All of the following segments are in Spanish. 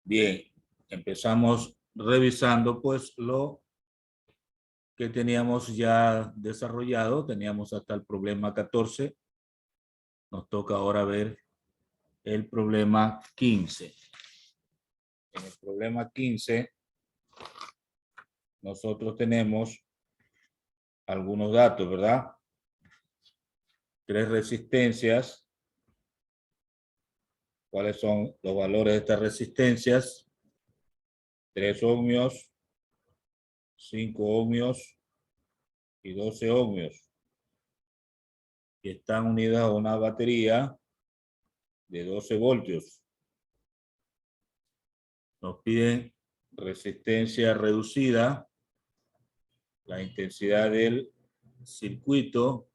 Bien, empezamos revisando pues lo que teníamos ya desarrollado. Teníamos hasta el problema 14. Nos toca ahora ver el problema 15. En el problema 15 nosotros tenemos algunos datos, ¿verdad? 3 resistencias. ¿Cuáles son los valores de estas resistencias? 3 ohmios, 5 ohmios y 12 ohmios. Y están unidas a una batería de 12 voltios. Nos piden resistencia reducida, la intensidad del circuito,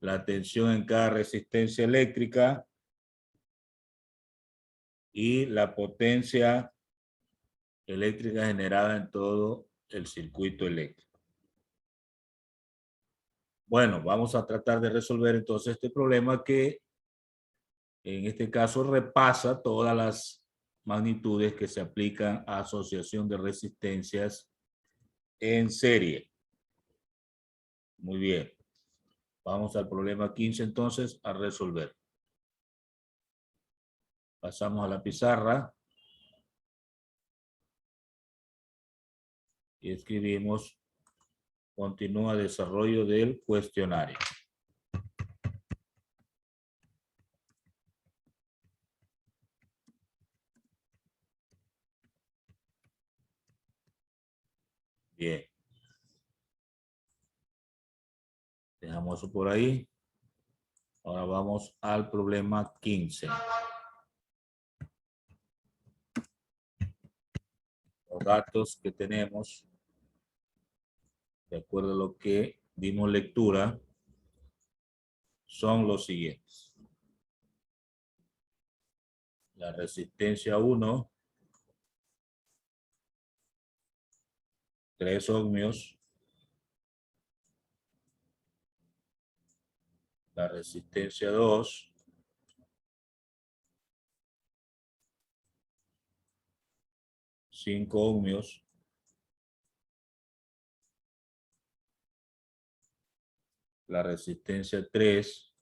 la tensión en cada resistencia eléctrica y la potencia eléctrica generada en todo el circuito eléctrico. Bueno, vamos a tratar de resolver entonces este problema que en este caso repasa todas las magnitudes que se aplican a asociación de resistencias en serie. Muy bien. Vamos al problema 15 entonces a resolver. Pasamos a la pizarra y escribimos: continúa desarrollo del cuestionario. Bien. Dejamos eso por ahí. Ahora vamos al problema 15. Los datos que tenemos, de acuerdo a lo que dimos lectura, son los siguientes. La resistencia 1, 3 ohmios. La resistencia 2, 5 ohmios. La resistencia 3,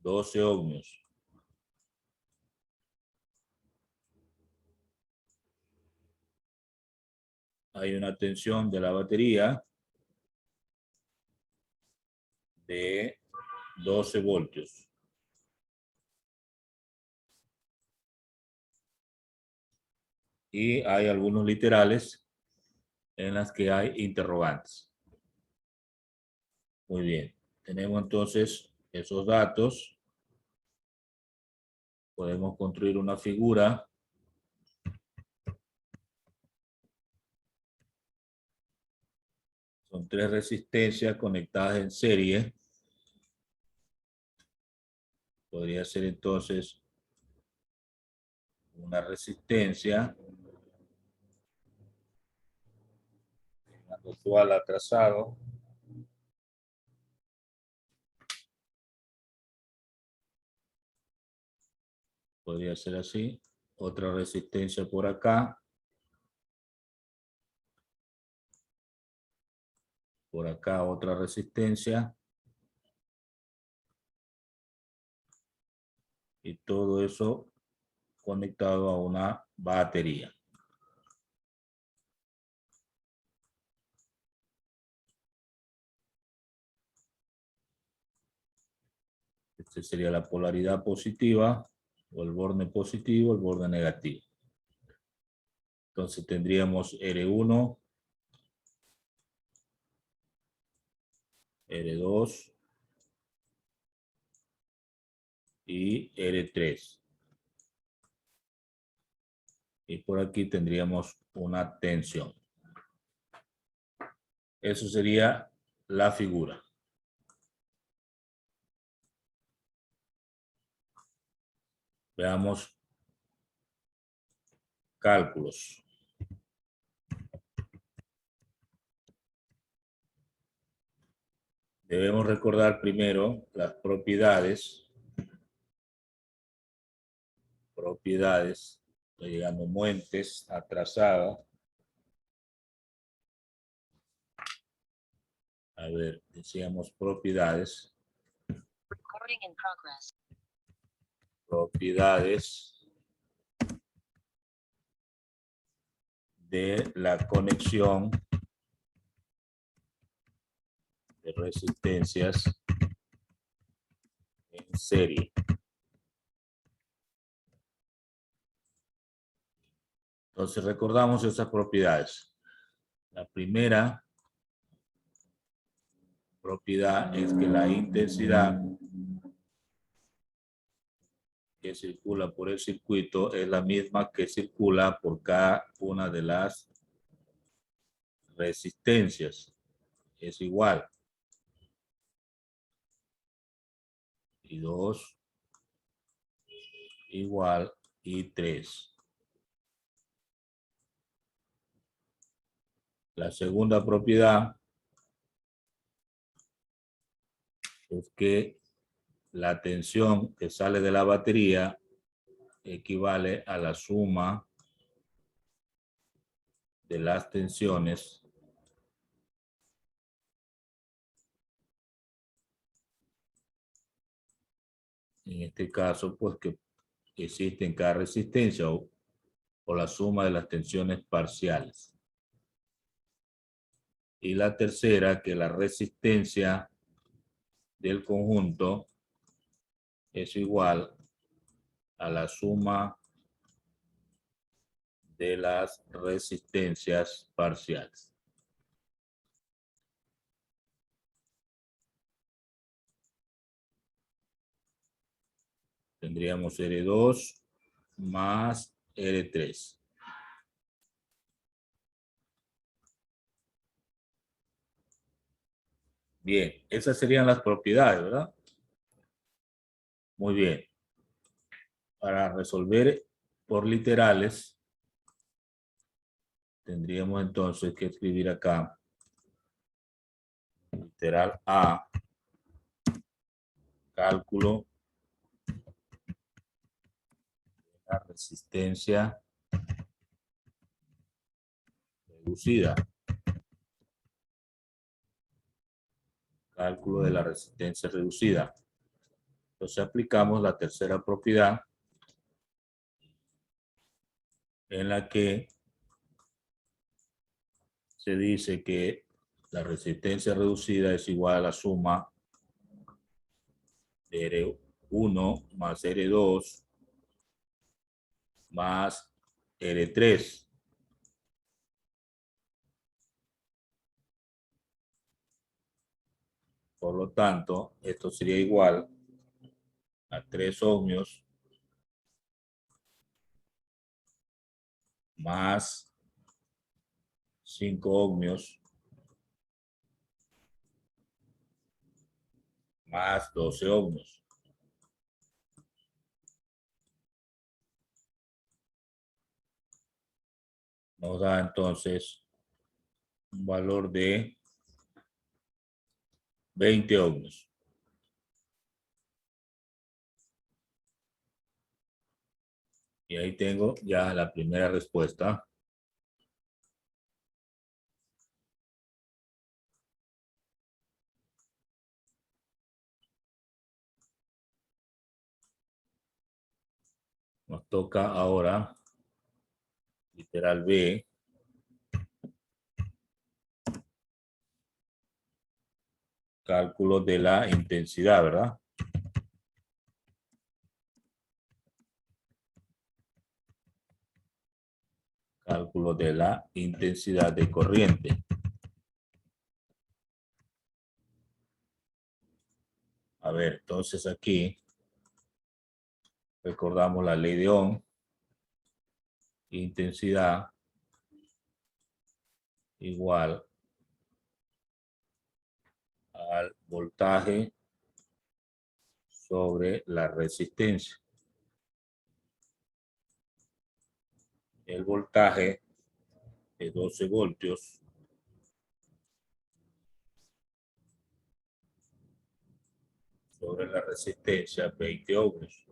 12 ohmios. Hay una tensión de la batería de 12 voltios. Y hay algunos literales en las que hay interrogantes. Muy bien. Tenemos entonces esos datos. Podemos construir una figura. Son 3 resistencias conectadas en serie. Podría ser entonces una resistencia actual a trazado. Podría ser así. Otra resistencia por acá. Por acá otra resistencia. Y todo eso conectado a una batería. Esta sería la polaridad positiva, o el borde positivo, el borde negativo. Entonces tendríamos R1, R2 y R3. Y por aquí tendríamos una tensión. Eso sería la figura. Veamos cálculos. Debemos recordar primero las propiedades propiedades. Estoy llegando Muentes, atrasada. A ver, decíamos propiedades. Recording in progress. Propiedades de la conexión de resistencias en serie. Entonces recordamos esas propiedades. La primera propiedad es que la intensidad que circula por el circuito es la misma que circula por cada una de las resistencias. Es igual. Y 2 igual y 3. La segunda propiedad es que la tensión que sale de la batería equivale a la suma de las tensiones en este caso, pues que existe en cada resistencia o la suma de las tensiones parciales. Y la tercera, que la resistencia del conjunto es igual a la suma de las resistencias parciales. Tendríamos R2 más R3. Bien, esas serían las propiedades, ¿verdad? Muy bien. Para resolver por literales, tendríamos entonces que escribir acá literal A, cálculo de la resistencia reducida. Cálculo de la resistencia reducida. Entonces aplicamos la tercera propiedad en la que se dice que la resistencia reducida es igual a la suma de R1 más R2 más R3. Por lo tanto, esto sería igual a 3 ohmios más 5 ohmios más 12 ohmios. Nos da entonces un valor de 20 ohmios. Y ahí tengo ya la primera respuesta. Nos toca ahora literal B. Cálculo de la intensidad, ¿verdad? Cálculo de la intensidad de corriente. A ver, entonces aquí recordamos la ley de Ohm. Intensidad igual al voltaje sobre la resistencia. El voltaje de 12 voltios sobre la resistencia 20 ohmios.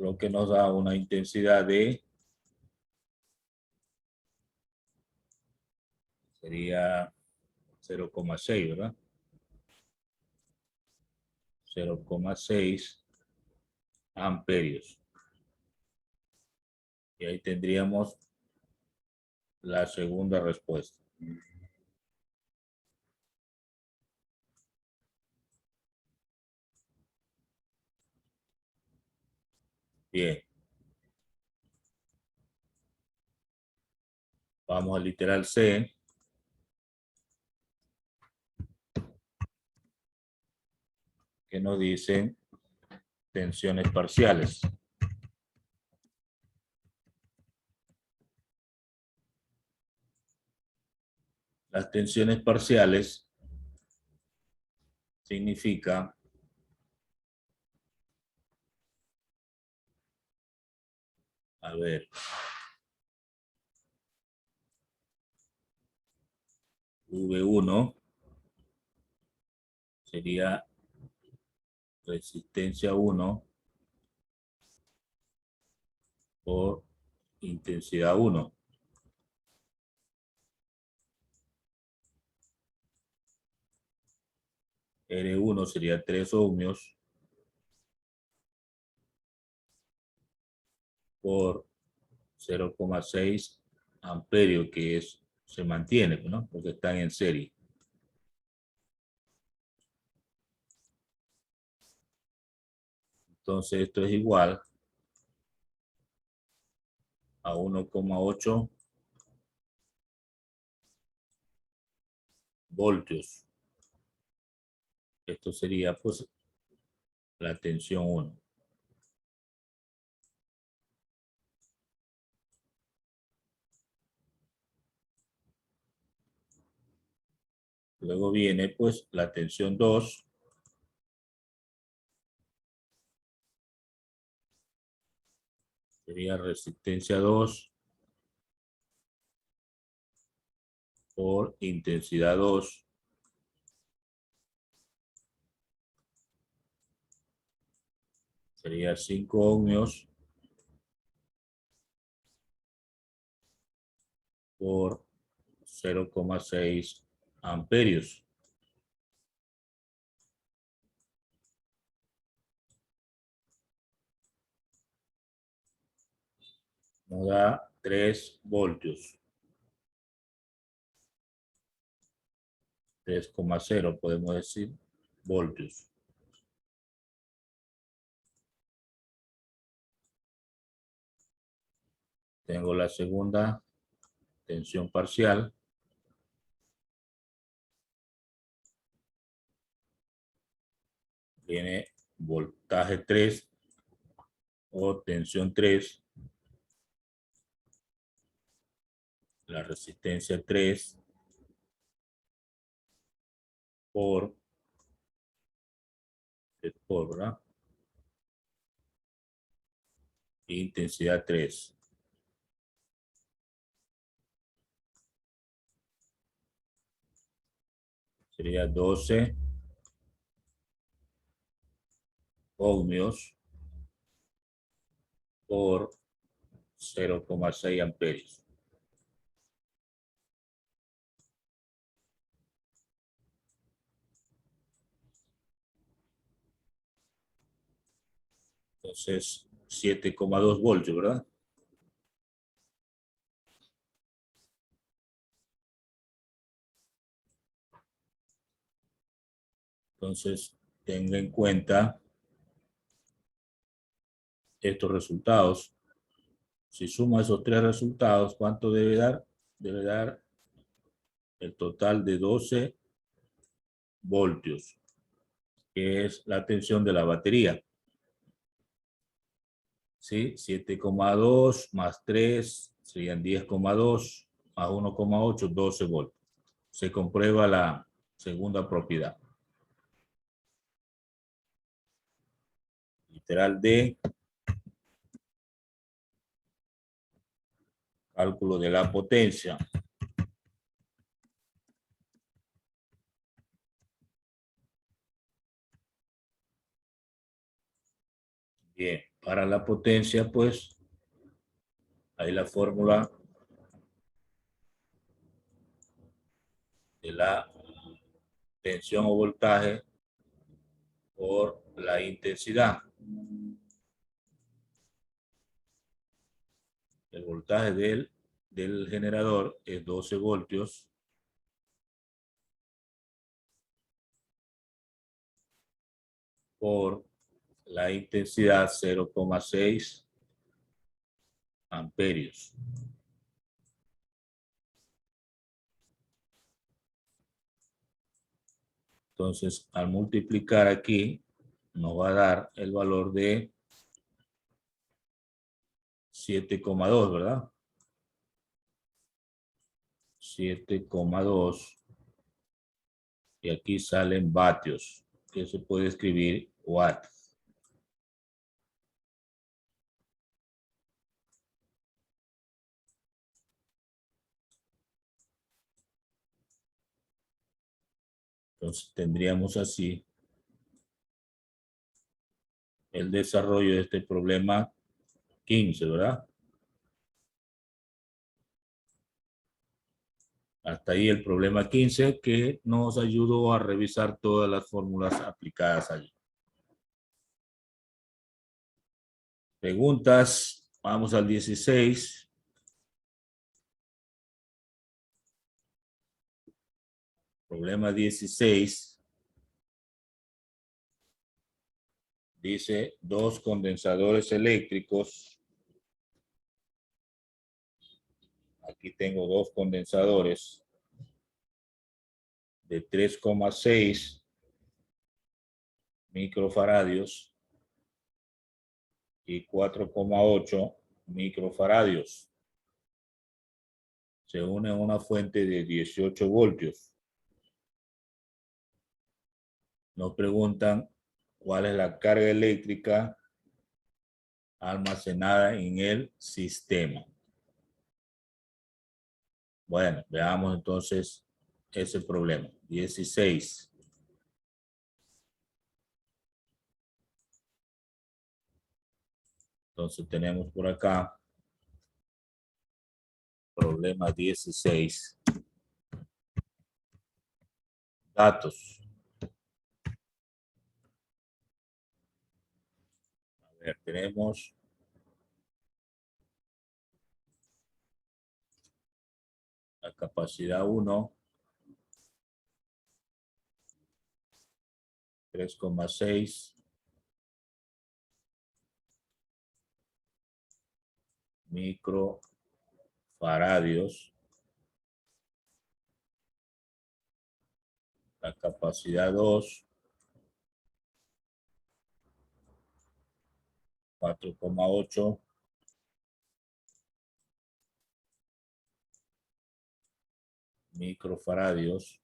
lo que nos da una intensidad de, sería 0,6, ¿verdad? 0,6 amperios. Y ahí tendríamos la segunda respuesta. Bien. Vamos al literal C. Que nos dicen tensiones parciales. Las tensiones parciales significa a ver, V1 sería resistencia 1 por intensidad 1. R1 sería 3 ohmios por 0,6 amperio, que se mantiene, ¿no? Porque están en serie. Entonces esto es igual a 1,8 voltios. Esto sería pues la tensión 1. Luego viene pues la tensión 2. Sería resistencia 2 por intensidad 2. Sería 5 ohmios por 0,6 amperios. Nos da 3 voltios. 3,0 podemos decir voltios. Tengo la segunda tensión parcial. Viene voltaje 3 o tensión 3. La resistencia 3 por, ¿verdad? Intensidad 3. Sería 12 ohmios por 0,6 amperios. Entonces, 7,2 voltios, ¿verdad? Entonces, tenga en cuenta estos resultados. Si suma esos tres resultados, ¿cuánto debe dar? Debe dar el total de 12 voltios, que es la tensión de la batería. ¿Sí? 7,2 más 3 serían 10,2 más 1,8, 12 voltios. Se comprueba la segunda propiedad. Literal D. Cálculo de la potencia. Bien. Para la potencia, pues, hay la fórmula de la tensión o voltaje por la intensidad. El voltaje del generador es 12 voltios por la intensidad 0,6 amperios. Entonces, al multiplicar aquí, nos va a dar el valor de 7,2, ¿verdad? 7,2. Y aquí salen vatios, que se puede escribir watt. Entonces tendríamos así el desarrollo de este problema 15, ¿verdad? Hasta ahí el problema 15 que nos ayudó a revisar todas las fórmulas aplicadas allí. Preguntas, vamos al 16. Problema 16. Dice, dos condensadores eléctricos. Aquí tengo dos condensadores de 3,6 microfaradios y 4,8 microfaradios. Se une a una fuente de 18 voltios. Nos preguntan cuál es la carga eléctrica almacenada en el sistema. Bueno, veamos entonces ese problema. 16. Entonces tenemos por acá problema 16. Datos. A ver, tenemos la capacidad 1, 3,6 microfaradios. La capacidad 2, 4,8 microfaradios.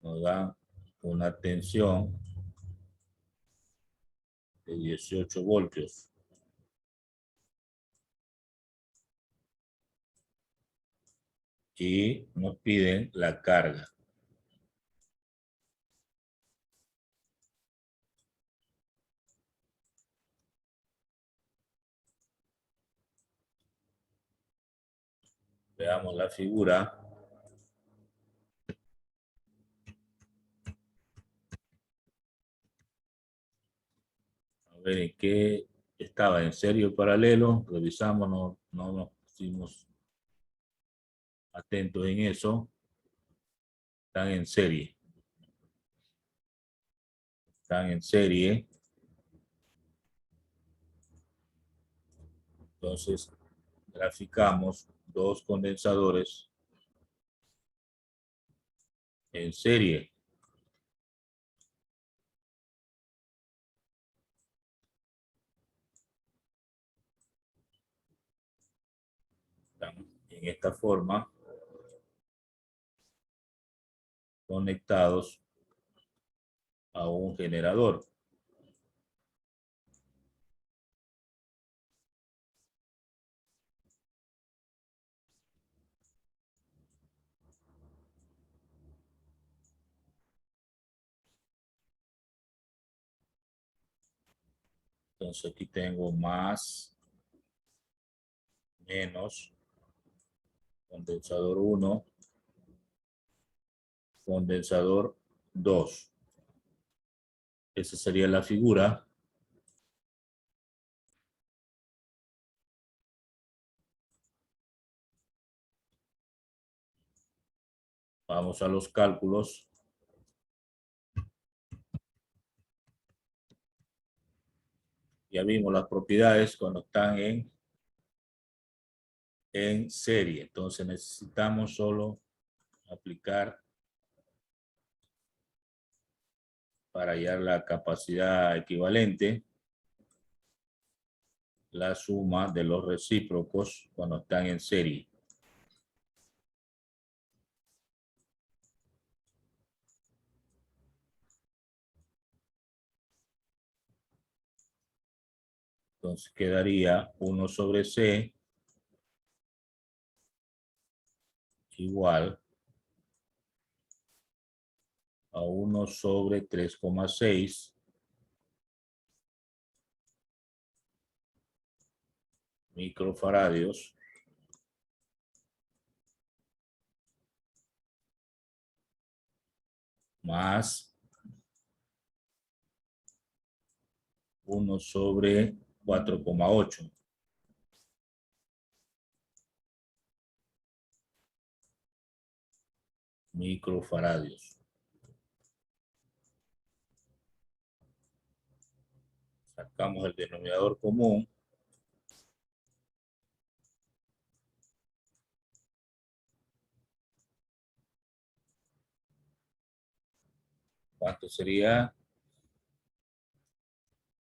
Nos dan una tensión de 18 voltios. Y nos piden la carga. Veamos la figura. A ver en qué estaba, en serie o paralelo. Revisamos, no nos pusimos atentos en eso. Están en serie. Están en serie. Entonces, graficamos dos condensadores en serie. Están en esta forma, conectados a un generador. Entonces aquí tengo más, menos, condensador 1, condensador 2. Esa sería la figura. Vamos a los cálculos. Ya vimos las propiedades cuando están en serie. Entonces necesitamos solo aplicar para hallar la capacidad equivalente la suma de los recíprocos cuando están en serie. Entonces quedaría 1 sobre C igual a 1 sobre 3,6 microfaradios más 1 sobre 4,8 microfaradios. Sacamos el denominador común. ¿Cuánto sería?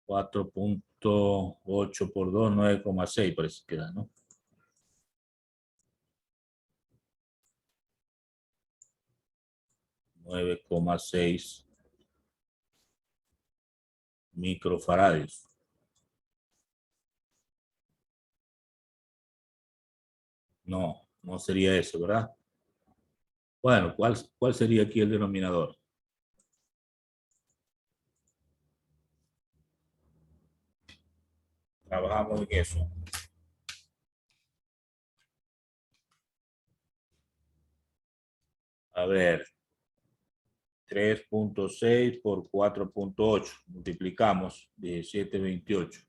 4.8 por 2, 9,6 parece que da, ¿no? 9,6 microfaradios. No, no sería eso, ¿verdad? Bueno, ¿cuál sería aquí el denominador? Trabajamos en eso. A ver, 3.6 por 4.8. Multiplicamos 17,28.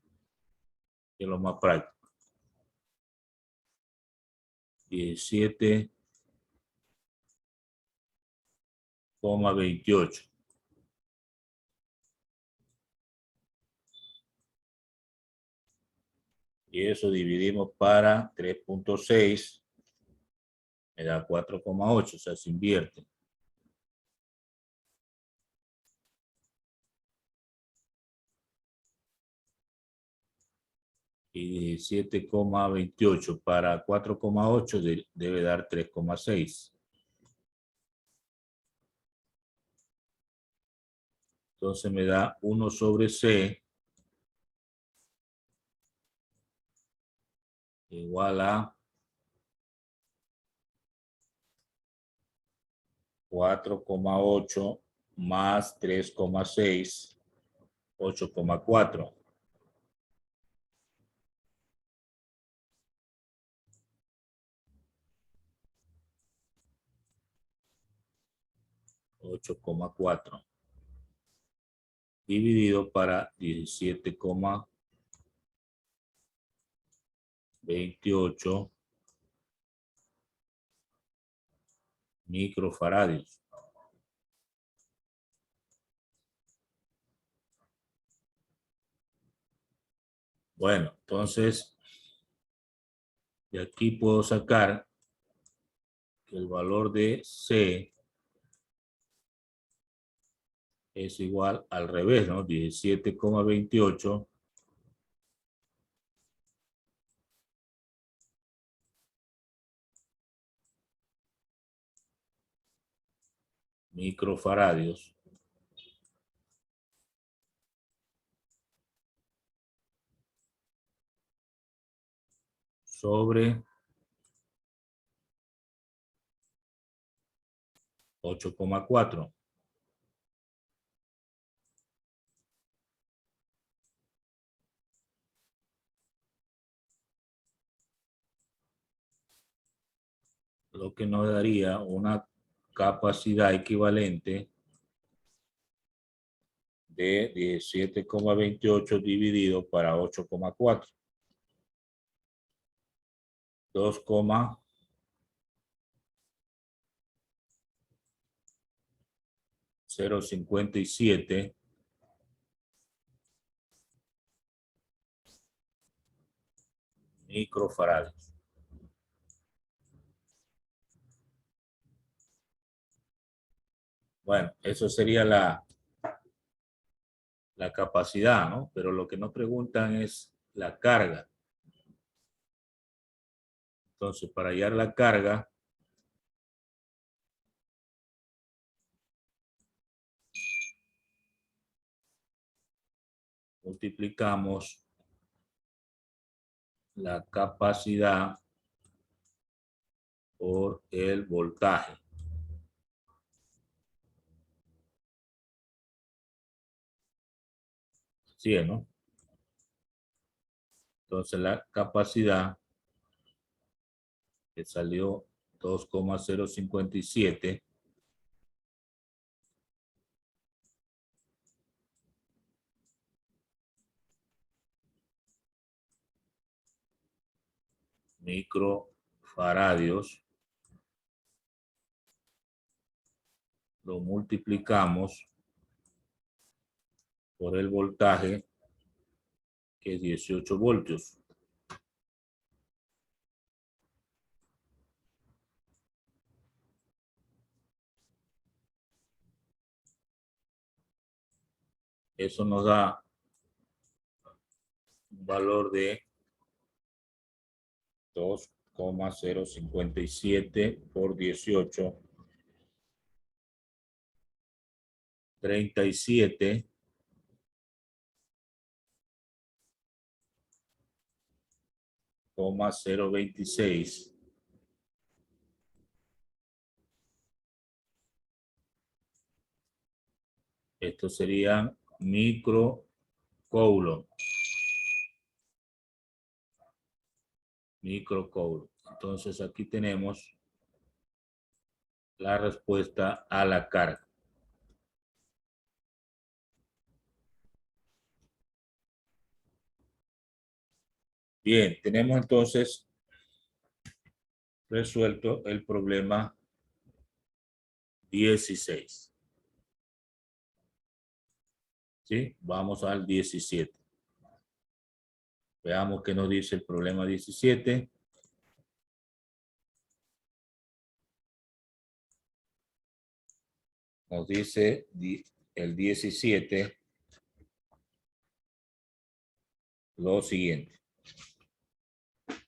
Que es lo más práctico. 17,28. Y eso dividimos para 3.6. Me da 4,8. O sea, se invierte. Y 17,28 para 4,8 debe dar 3,6. Entonces me da 1 sobre C igual a 4,8 más 3,6, 8,4. 8,4 dividido para 17,28 microfaradios. Bueno, entonces de aquí puedo sacar que el valor de C es igual al revés, ¿no? 17,28 microfaradios sobre 8,4. lo que nos daría una capacidad equivalente de 17,28 dividido para 8,4. 2,057 microfarads. Bueno, eso sería la capacidad, ¿no? Pero lo que nos preguntan es la carga. Entonces, para hallar la carga, multiplicamos la capacidad por el voltaje. ¿Sí, no? Entonces la capacidad que salió 2,057 microfaradios, lo multiplicamos por el voltaje, que es 18 voltios. Eso nos da un valor de 2,057 por 18, 37,026. Esto serían microcoulomb. Microcoulomb. Entonces aquí tenemos la respuesta a la carga. Bien, tenemos entonces resuelto el problema 16. ¿Sí? Vamos al 17. Veamos qué nos dice el problema 17. Nos dice el 17 lo siguiente.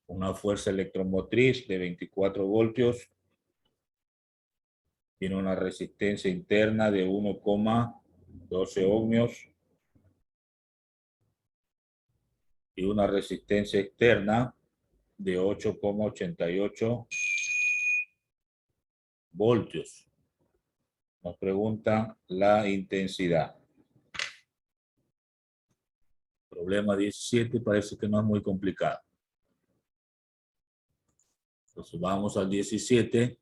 Una fuerza electromotriz de 24 voltios tiene una resistencia interna de 1,12 ohmios y una resistencia externa de 8,88 voltios. Nos preguntan la intensidad. Problema 17 parece que no es muy complicado. Entonces vamos al 17.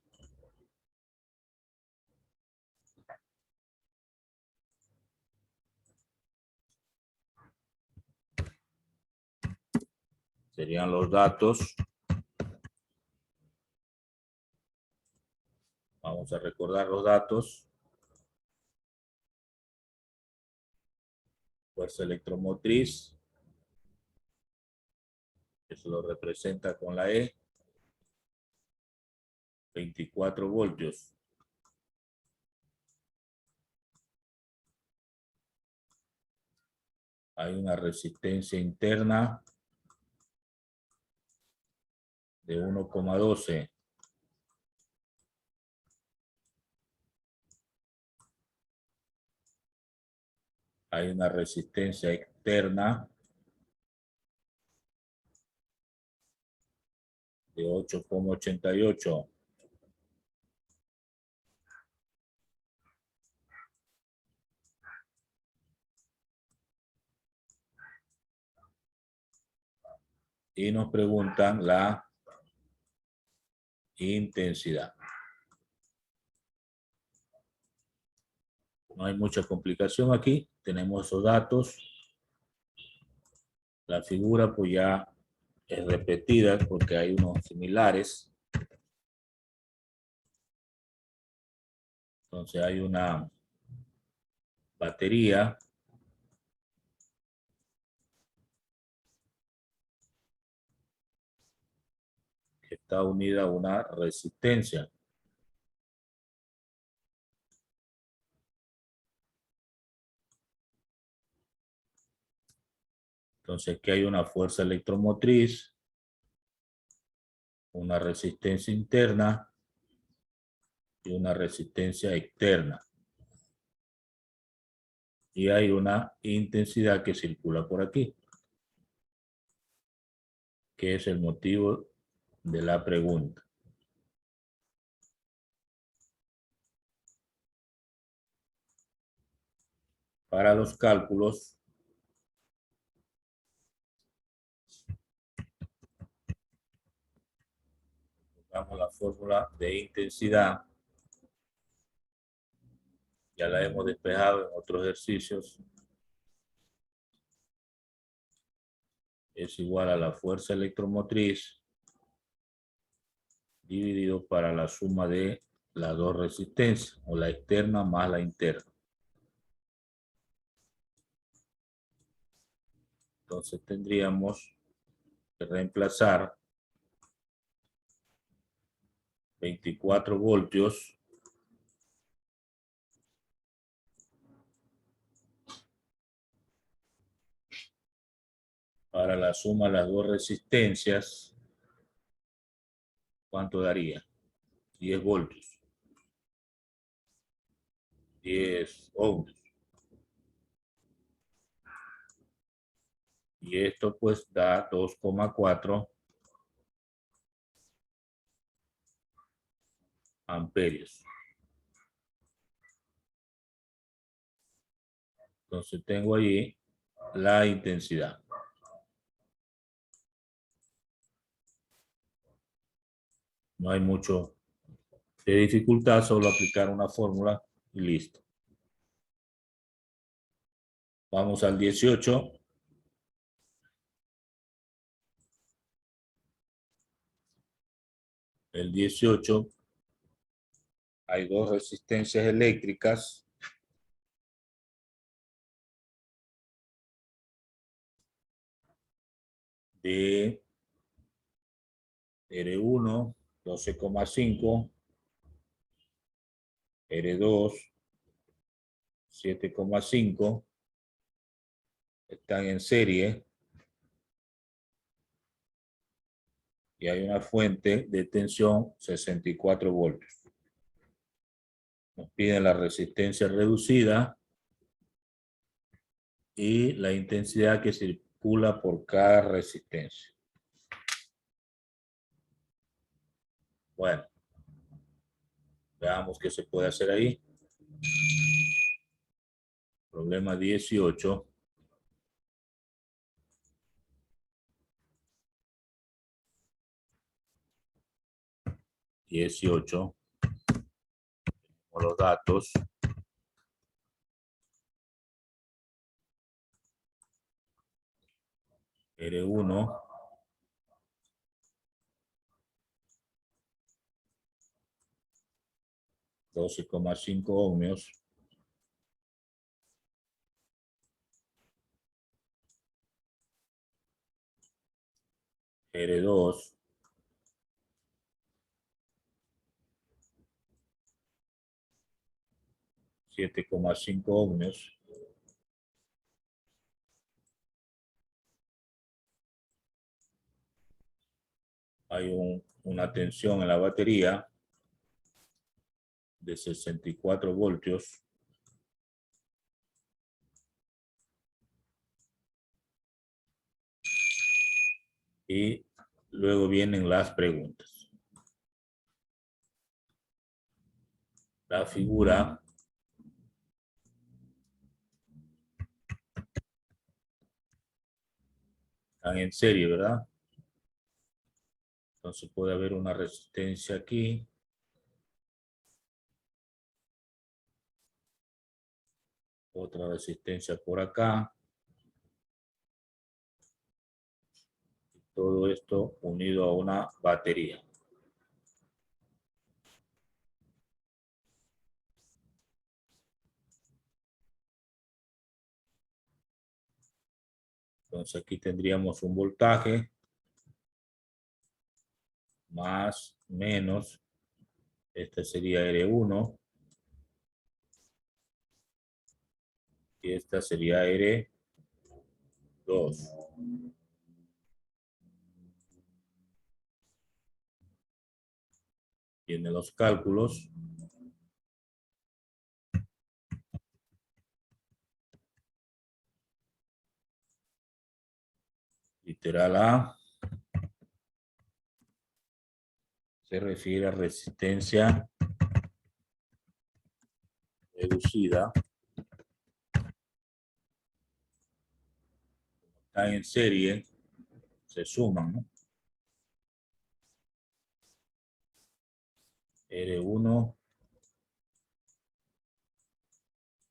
Serían los datos. Vamos a recordar los datos. Fuerza electromotriz. Eso lo representa con la E. 24 voltios. Hay una resistencia interna de 1,12. Hay una resistencia externa de 8,88. Y nos preguntan la intensidad. No hay mucha complicación aquí. Tenemos esos datos. La figura pues ya es repetida porque hay unos similares. Entonces hay una batería que está unida a una resistencia. Entonces aquí hay una fuerza electromotriz, una resistencia interna y una resistencia externa. Y hay una intensidad que circula por aquí, que es el motivo de la pregunta. Para los cálculos, usamos la fórmula de intensidad. Ya la hemos despejado en otros ejercicios. Es igual a la fuerza electromotriz dividido para la suma de las dos resistencias, o la externa más la interna. Entonces tendríamos que reemplazar 24 voltios para la suma de las dos resistencias. ¿Cuánto daría? 10 voltios. 10 ohms. Y esto pues da 2,4 amperios. Entonces tengo ahí la intensidad. No hay mucho de dificultad, solo aplicar una fórmula y listo. Vamos al 18. El 18 hay dos resistencias eléctricas de R1, 12,5, R2, 7,5, están en serie y hay una fuente de tensión 64 voltios. Nos piden la resistencia reducida y la intensidad que circula por cada resistencia. Bueno, veamos qué se puede hacer ahí. Problema 18. Con los datos. R1. $12,5 ohmios. R2. 7,5 ohmios. Hay una tensión en la batería de 64 voltios. Y luego vienen las preguntas. La figura están en serie, ¿verdad? Entonces puede haber una resistencia aquí. Otra resistencia por acá. Todo esto unido a una batería. Entonces aquí tendríamos un voltaje más, menos. Este sería R1. Y esta sería R2. Tiene los cálculos. Literal A se refiere a resistencia reducida. Están en serie, se suman, ¿no? R1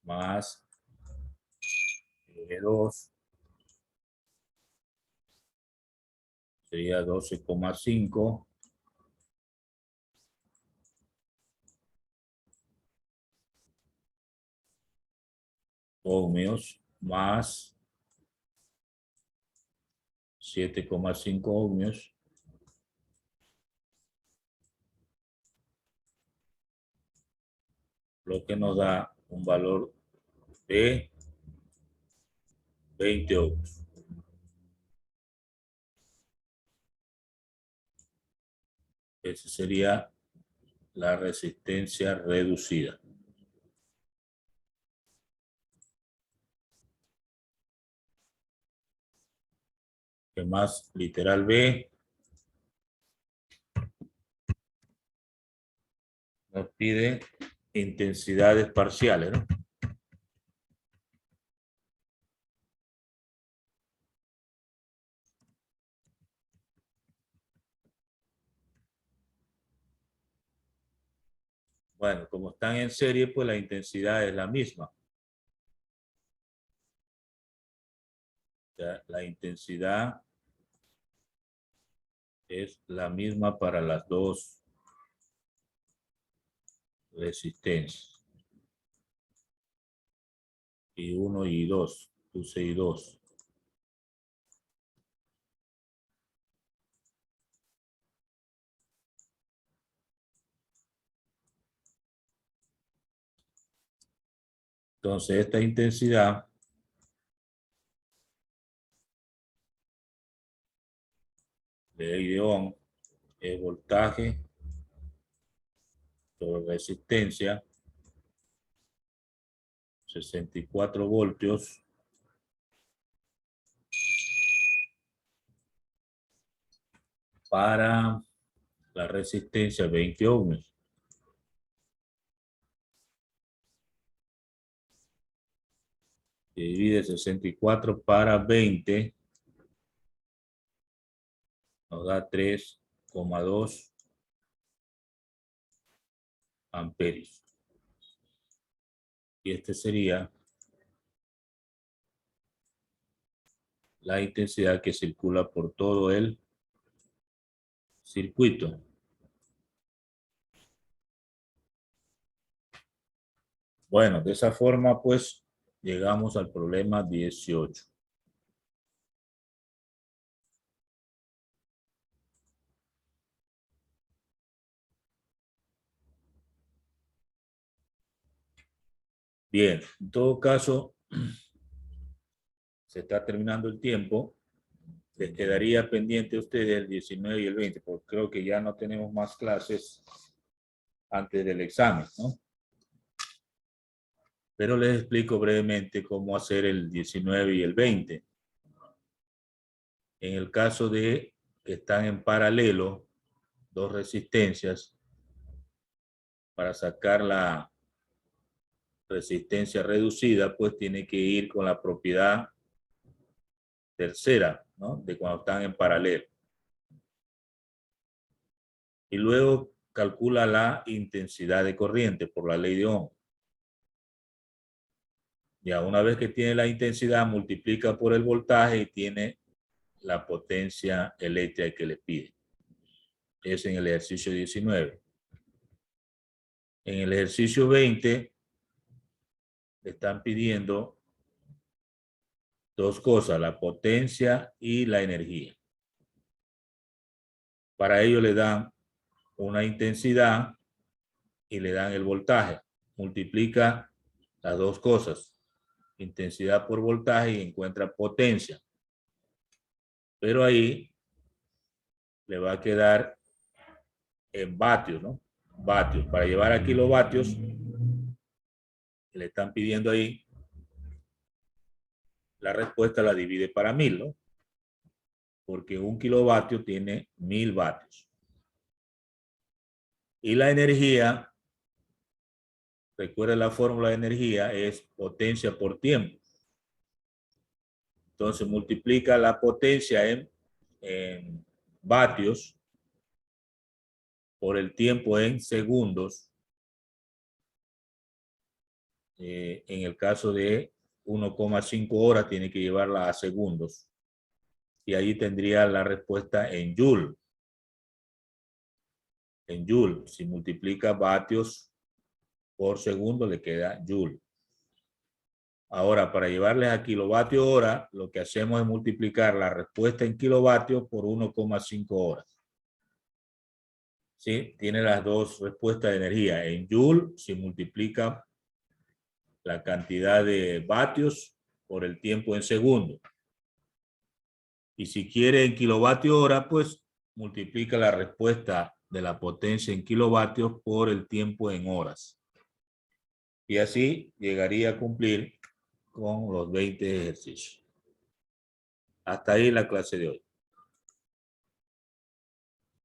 más R2 sería 12,5 ohmios más 7,5 ohmios lo que nos da un valor de 20 ohmios. Esa sería la resistencia reducida. ¿Qué más? Literal B nos pide intensidades parciales, ¿no? Bueno, como están en serie, pues la intensidad es la misma. Ya, la intensidad es la misma para las dos resistencias. Y 1 y 2. Puse y 2. Entonces, esta intensidad de ley de Ohm es voltaje sobre resistencia, 64 voltios para la resistencia 20 ohmios. Se divide 64 para 20, nos da 3,2 amperios. Y este sería la intensidad que circula por todo el circuito. Bueno, de esa forma, pues, llegamos al problema 18. Bien, en todo caso, se está terminando el tiempo. Les quedaría pendiente a ustedes el 19 y el 20, porque creo que ya no tenemos más clases antes del examen, ¿no? Pero les explico brevemente cómo hacer el 19 y el 20. En el caso de que están en paralelo dos resistencias, para sacar la resistencia reducida, pues tiene que ir con la propiedad tercera, ¿no? De cuando están en paralelo. Y luego calcula la intensidad de corriente por la ley de Ohm. Ya una vez que tiene la intensidad, multiplica por el voltaje y tiene la potencia eléctrica que le pide. Es en el ejercicio 19. En el ejercicio 20 le están pidiendo dos cosas, la potencia y la energía. Para ello le dan una intensidad y le dan el voltaje. Multiplica las dos cosas, intensidad por voltaje, y encuentra potencia. Pero ahí le va a quedar en vatios, ¿no? Vatios. Para llevar a kilovatios, le están pidiendo ahí, la respuesta la divide para 1000, ¿no? Porque un kilovatio tiene 1000 vatios. Y la energía, recuerda la fórmula de energía, es potencia por tiempo. Entonces multiplica la potencia en vatios por el tiempo en segundos. En el caso de 1,5 horas tiene que llevarla a segundos. Y ahí tendría la respuesta en joule. En joule, si multiplica vatios por segundo, le queda joule. Ahora, para llevarles a kilovatio hora, lo que hacemos es multiplicar la respuesta en kilovatios por 1,5 horas. ¿Sí? Tiene las dos respuestas de energía. En joule, si multiplica la cantidad de vatios por el tiempo en segundo. Y si quiere en kilovatio hora, pues multiplica la respuesta de la potencia en kilovatios por el tiempo en horas. Y así llegaría a cumplir con los 20 ejercicios. Hasta ahí la clase de hoy.